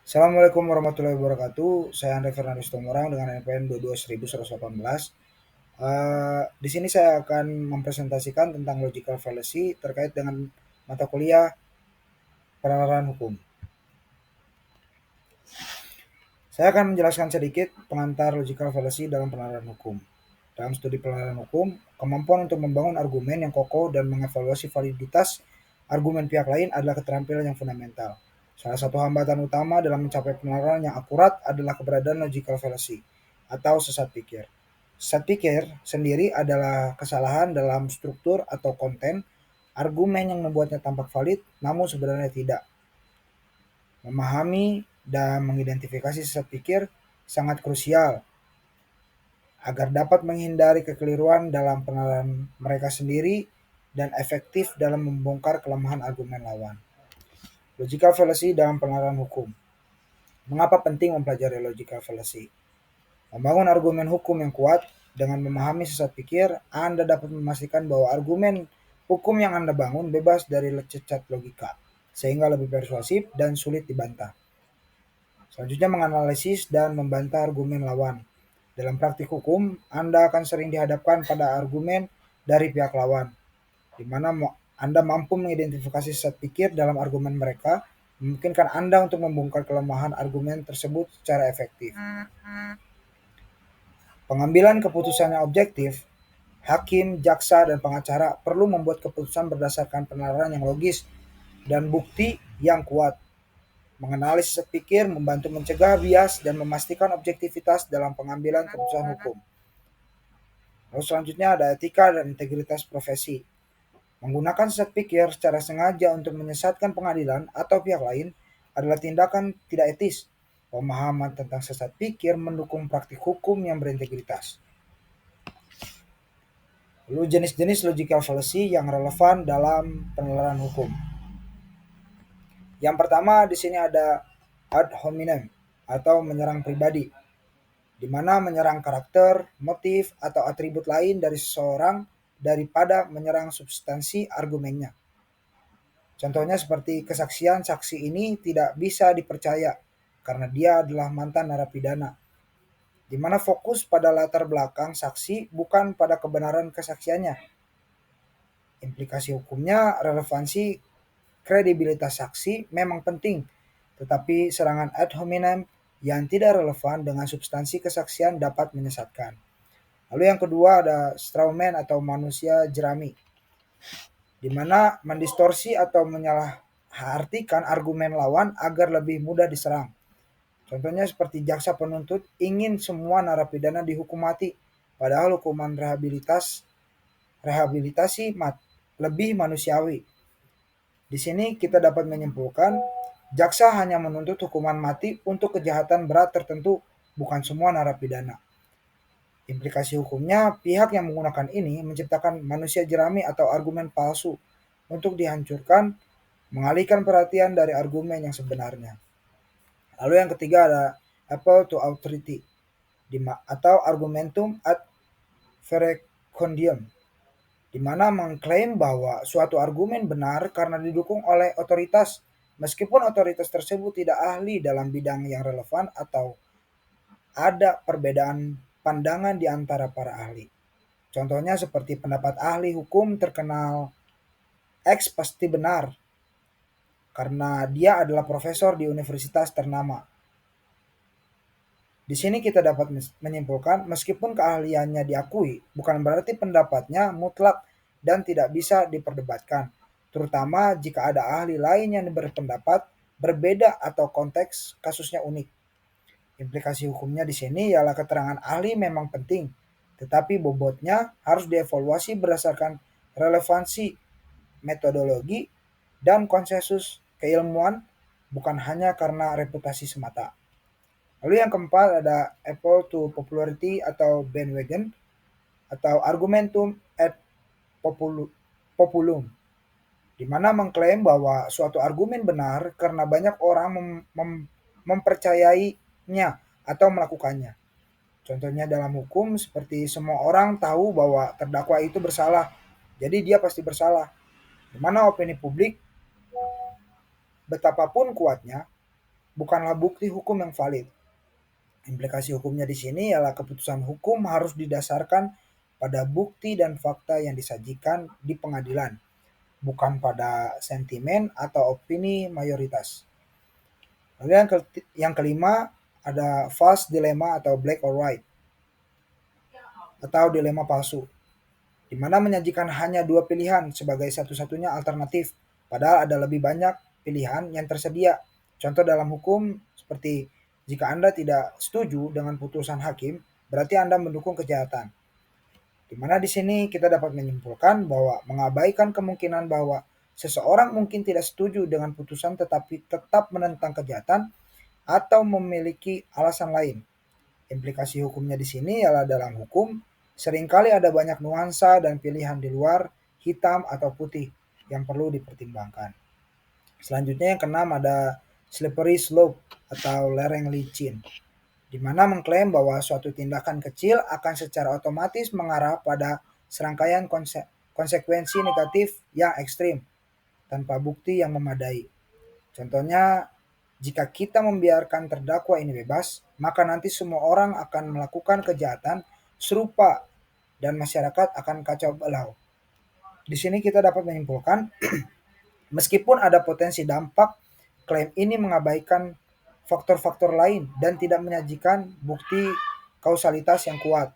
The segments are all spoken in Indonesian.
Assalamualaikum warahmatullahi wabarakatuh. Saya Andre Fernandes Tumorang dengan NPM 22.118. Di sini saya akan mempresentasikan tentang logical fallacy terkait dengan mata kuliah penalaran hukum. Saya akan menjelaskan sedikit pengantar logical fallacy dalam penalaran hukum. Dalam studi penalaran hukum, kemampuan untuk membangun argumen yang kokoh dan mengevaluasi validitas argumen pihak lain adalah keterampilan yang fundamental. Salah satu hambatan utama dalam mencapai penalaran yang akurat adalah keberadaan logical fallacy atau sesat pikir. Sesat pikir sendiri adalah kesalahan dalam struktur atau konten argumen yang membuatnya tampak valid namun sebenarnya tidak. Memahami dan mengidentifikasi sesat pikir sangat krusial agar dapat menghindari kekeliruan dalam penalaran mereka sendiri dan efektif dalam membongkar kelemahan argumen lawan. Logical fallacy dalam penalaran hukum. Mengapa penting mempelajari logical fallacy? Membangun argumen hukum yang kuat dengan memahami sesat pikir, Anda dapat memastikan bahwa argumen hukum yang Anda bangun bebas dari cacat logika, sehingga lebih persuasif dan sulit dibantah. Selanjutnya menganalisis dan membantah argumen lawan. Dalam praktik hukum, Anda akan sering dihadapkan pada argumen dari pihak lawan, di mana Anda mampu mengidentifikasi sesat pikir dalam argumen mereka, memungkinkan Anda untuk membongkar kelemahan argumen tersebut secara efektif. Pengambilan keputusan yang objektif, hakim, jaksa, dan pengacara perlu membuat keputusan berdasarkan penalaran yang logis dan bukti yang kuat. Mengenali sesat pikir membantu mencegah bias dan memastikan objektivitas dalam pengambilan keputusan hukum. Lalu selanjutnya ada etika dan integritas profesi. Menggunakan sesat pikir secara sengaja untuk menyesatkan pengadilan atau pihak lain adalah tindakan tidak etis. Pemahaman tentang sesat pikir mendukung praktik hukum yang berintegritas. Lalu jenis-jenis logical fallacy yang relevan dalam penalaran hukum. Yang pertama di sini ada ad hominem atau menyerang pribadi, di mana menyerang karakter, motif, atau atribut lain dari seseorang daripada menyerang substansi argumennya. Contohnya seperti kesaksian saksi ini tidak bisa dipercaya karena dia adalah mantan narapidana, di mana fokus pada latar belakang saksi bukan pada kebenaran kesaksiannya. Implikasi hukumnya, relevansi kredibilitas saksi memang penting, tetapi serangan ad hominem yang tidak relevan dengan substansi kesaksian dapat menyesatkan. Lalu yang kedua ada strawman atau manusia jerami, di mana mendistorsi atau menyalahartikan argumen lawan agar lebih mudah diserang. Contohnya seperti jaksa penuntut ingin semua narapidana dihukum mati, padahal hukuman rehabilitasi lebih manusiawi. Di sini kita dapat menyimpulkan, jaksa hanya menuntut hukuman mati untuk kejahatan berat tertentu, bukan semua narapidana. Implikasi hukumnya, pihak yang menggunakan ini menciptakan manusia jerami atau argumen palsu untuk dihancurkan, mengalihkan perhatian dari argumen yang sebenarnya. Lalu yang ketiga ada appeal to authority atau argumentum ad verecundiam, di mana mengklaim bahwa suatu argumen benar karena didukung oleh otoritas, meskipun otoritas tersebut tidak ahli dalam bidang yang relevan atau ada perbedaan pandangan di antara para ahli. Contohnya seperti pendapat ahli hukum terkenal X pasti benar karena dia adalah profesor di universitas ternama. Di sini kita dapat menyimpulkan meskipun keahliannya diakui, bukan berarti pendapatnya mutlak dan tidak bisa diperdebatkan, terutama jika ada ahli lain yang berpendapat berbeda atau konteks kasusnya unik. Implikasi hukumnya di sini ialah keterangan ahli memang penting, tetapi bobotnya harus dievaluasi berdasarkan relevansi metodologi dan konsensus keilmuan, bukan hanya karena reputasi semata. Lalu yang keempat ada appeal to popularity atau bandwagon atau argumentum ad populum, di mana mengklaim bahwa suatu argumen benar karena banyak orang mempercayainya atau melakukannya. Contohnya dalam hukum seperti semua orang tahu bahwa terdakwa itu bersalah, jadi dia pasti bersalah. Di mana opini publik betapapun kuatnya bukanlah bukti hukum yang valid. Implikasi hukumnya di sini ialah keputusan hukum harus didasarkan pada bukti dan fakta yang disajikan di pengadilan, bukan pada sentimen atau opini mayoritas. Lalu yang kelima ada false dilemma atau black or white atau dilema palsu, di mana menyajikan hanya dua pilihan sebagai satu-satunya alternatif, padahal ada lebih banyak pilihan yang tersedia. Contoh dalam hukum seperti jika Anda tidak setuju dengan putusan hakim, berarti Anda mendukung kejahatan. Di mana di sini kita dapat menyimpulkan bahwa mengabaikan kemungkinan bahwa seseorang mungkin tidak setuju dengan putusan tetapi tetap menentang kejahatan atau memiliki alasan lain. Implikasi hukumnya di sini ialah dalam hukum seringkali ada banyak nuansa dan pilihan di luar hitam atau putih yang perlu dipertimbangkan. Selanjutnya yang keenam ada slippery slope atau lereng licin, di mana mengklaim bahwa suatu tindakan kecil akan secara otomatis mengarah pada serangkaian konsekuensi negatif yang ekstrim tanpa bukti yang memadai. Contohnya, jika kita membiarkan terdakwa ini bebas, maka nanti semua orang akan melakukan kejahatan serupa dan masyarakat akan kacau balau. Di sini kita dapat menyimpulkan, meskipun ada potensi dampak, klaim ini mengabaikan faktor-faktor lain dan tidak menyajikan bukti kausalitas yang kuat.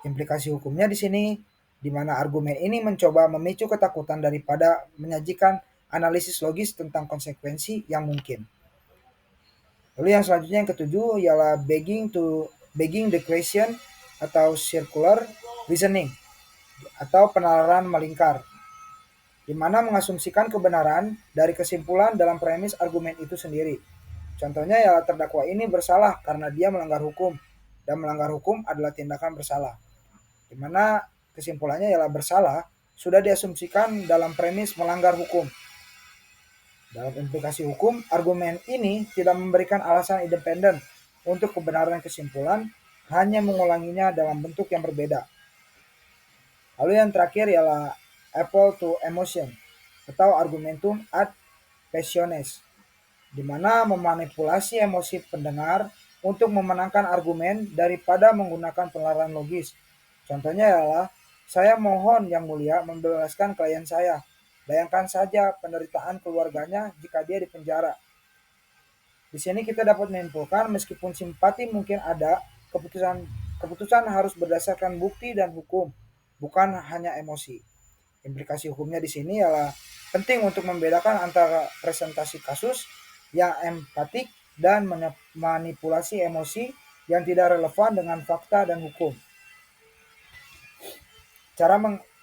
Implikasi hukumnya di sini, di mana argumen ini mencoba memicu ketakutan daripada menyajikan analisis logis tentang konsekuensi yang mungkin. Lalu yang selanjutnya yang ketujuh ialah begging the question atau circular reasoning atau penalaran melingkar, di mana mengasumsikan kebenaran dari kesimpulan dalam premis argumen itu sendiri. Contohnya ya terdakwa ini bersalah karena dia melanggar hukum, dan melanggar hukum adalah tindakan bersalah, di mana kesimpulannya ialah bersalah sudah diasumsikan dalam premis melanggar hukum. Dalam implikasi hukum, argumen ini tidak memberikan alasan independen untuk kebenaran kesimpulan, hanya mengulanginya dalam bentuk yang berbeda. Lalu yang terakhir ialah appeal to emotion atau argumentum ad passiones, di mana memanipulasi emosi pendengar untuk memenangkan argumen daripada menggunakan penalaran logis. Contohnya ialah, saya mohon yang mulia membebaskan klien saya. Bayangkan saja penderitaan keluarganya jika dia dipenjara. Di sini kita dapat menyimpulkan meskipun simpati mungkin ada, keputusan harus berdasarkan bukti dan hukum, bukan hanya emosi. Implikasi hukumnya di sini ialah penting untuk membedakan antara presentasi kasus yang empatik dan manipulasi emosi yang tidak relevan dengan fakta dan hukum.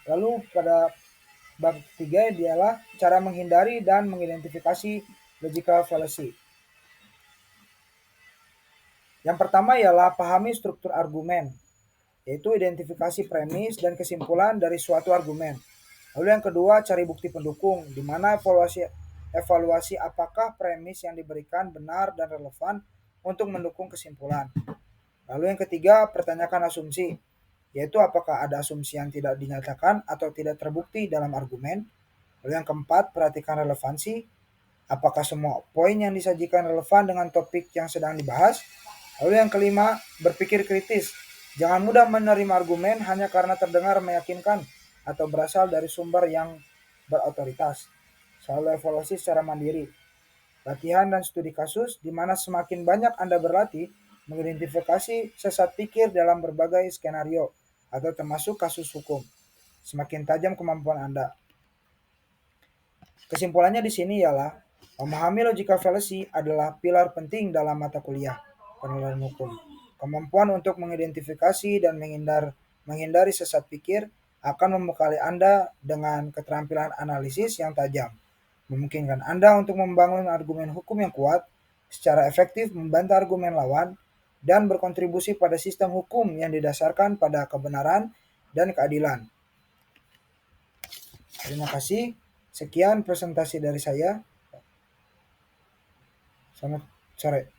Lalu pada bab 3 ialah cara menghindari dan mengidentifikasi logical fallacy. Yang pertama ialah pahami struktur argumen, yaitu identifikasi premis dan kesimpulan dari suatu argumen. Lalu yang kedua, cari bukti pendukung, di mana evaluasi apakah premis yang diberikan benar dan relevan untuk mendukung kesimpulan. Lalu yang ketiga, pertanyakan asumsi, yaitu apakah ada asumsi yang tidak dinyatakan atau tidak terbukti dalam argumen. Lalu yang keempat, perhatikan relevansi, apakah semua poin yang disajikan relevan dengan topik yang sedang dibahas. Lalu yang kelima, berpikir kritis, jangan mudah menerima argumen hanya karena terdengar meyakinkan atau berasal dari sumber yang berotoritas. Selalu evaluasi secara mandiri. Latihan dan studi kasus, di mana semakin banyak Anda berlatih mengidentifikasi sesat pikir dalam berbagai skenario atau termasuk kasus hukum, semakin tajam kemampuan Anda. Kesimpulannya di sini ialah memahami logical fallacy adalah pilar penting dalam mata kuliah penilaian hukum. Kemampuan untuk mengidentifikasi dan menghindari sesat pikir akan membekali Anda dengan keterampilan analisis yang tajam, memungkinkan Anda untuk membangun argumen hukum yang kuat, secara efektif membantah argumen lawan, dan berkontribusi pada sistem hukum yang didasarkan pada kebenaran dan keadilan. Terima kasih. Sekian presentasi dari saya. Selamat sore.